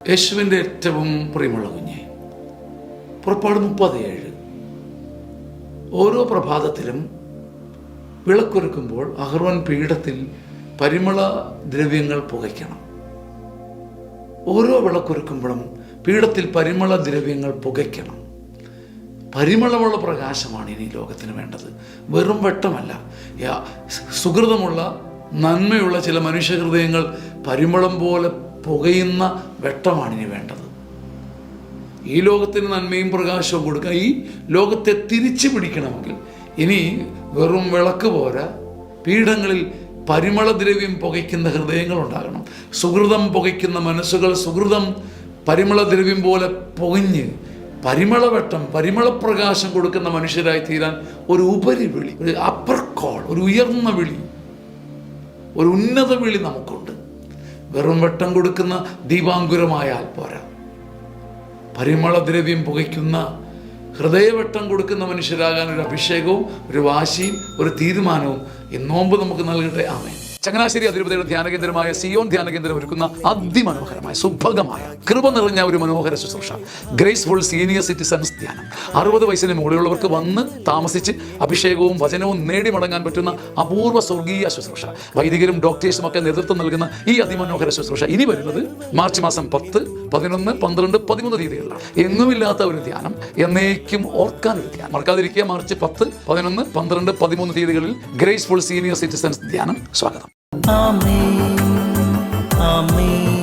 യേശുവിൻ്റെ ഏറ്റവും പ്രിയമുള്ള കുഞ്ഞെ, പുറപ്പാട് 37. ഓരോ പ്രഭാതത്തിലും വിളക്കൊരുക്കുമ്പോൾ അഹ്റോൻ പീഠത്തിൽ പരിമള ദ്രവ്യങ്ങൾ പുകയ്ക്കണം. ഓരോ വിളക്കൊരുക്കുമ്പോഴും പീഠത്തിൽ പരിമള ദ്രവ്യങ്ങൾ പുകയ്ക്കണം. പരിമളമുള്ള പ്രകാശമാണ് ഇനി ലോകത്തിന് വേണ്ടത്, വെറും വെട്ടമല്ല. സുഹൃതമുള്ള നന്മയുള്ള ചില മനുഷ്യഹൃദയങ്ങൾ പരിമളം പോലെ പുകയുന്ന വെട്ടമാണ് ഇനി വേണ്ടത്. ഈ ലോകത്തിന് നന്മയും പ്രകാശവും കൊടുക്കുക. ഈ ലോകത്തെ തിരിച്ചു പിടിക്കണമെങ്കിൽ ഇനി വെറും വിളക്ക് പോരാ, പീഠങ്ങളിൽ പരിമളദ്രവ്യം പുകയ്ക്കുന്ന ഹൃദയങ്ങൾ ഉണ്ടാകണം. സുഹൃതം പുകയ്ക്കുന്ന മനസ്സുകൾ സുഹൃതം പരിമളദ്രവ്യം പോലെ പുകഞ്ഞ് പരിമളവെട്ടം, പരിമളപ്രകാശം കൊടുക്കുന്ന മനുഷ്യരായി തീരാൻ ഒരു ഉപരി വിളി, ഒരു അപ്പർ കോൾ, ഒരു ഉയർന്ന വിളി, ഒരു ഉന്നത വിളി നമുക്കുണ്ട്. വെറും വെട്ടം കൊടുക്കുന്ന ദീപാങ്കുരമായാൽ പോരാ, പരിമളദ്രവ്യം പുകയ്ക്കുന്ന ഹൃദയവട്ടം കൊടുക്കുന്ന മനുഷ്യരാകാൻ ഒരു അഭിഷേകവും ഒരു വാശിയും ഒരു തീരുമാനവും ഈ നോമ്പ് നമുക്ക് നൽകട്ടെ. ആമേൻ. ചങ്ങനാശ്ശേരി അതിരൂപതയുടെ ധ്യാനകേന്ദ്രമായ സിയോൻ ധ്യാനകേന്ദ്രം ഒരുക്കുന്ന അതിമനോഹരമായ സുഭഗമായ കൃപ നിറഞ്ഞ ഒരു മനോഹര ശുശ്രൂഷ ഗ്രേസ്ഫുൾ സീനിയർ സിറ്റിസൺസ് ധ്യാനം. 60 വയസ്സിന് മുകളിലുള്ളവർക്ക് വന്ന് താമസിച്ച് അഭിഷേകവും വചനവും നേടി മടങ്ങാൻ പറ്റുന്ന അപൂർവ സ്വർഗീയ ശുശ്രൂഷ. വൈദികരും ഡോക്ടേഴ്സും ഒക്കെ നേതൃത്വം നൽകുന്ന ഈ അതിമനോഹര ശുശ്രൂഷ ഇനി വരുന്നത് മാർച്ച് മാസം 10, 11, 12, 13 തീയതികളിലാണ്. എങ്ങുമില്ലാത്ത ഒരു ധ്യാനം, എന്നേക്കും ഓർക്കാൻ ഒരു ധ്യാനം. മറക്കാതിരിക്കുക. മാർച്ച് 10, 11, 12, 13 തീയതികളിൽ ഗ്രേസ്ഫുൾ സീനിയർ സിറ്റിസൺസ് ധ്യാനം. സ്വാഗതം. ആമേൻ, ആമേൻ.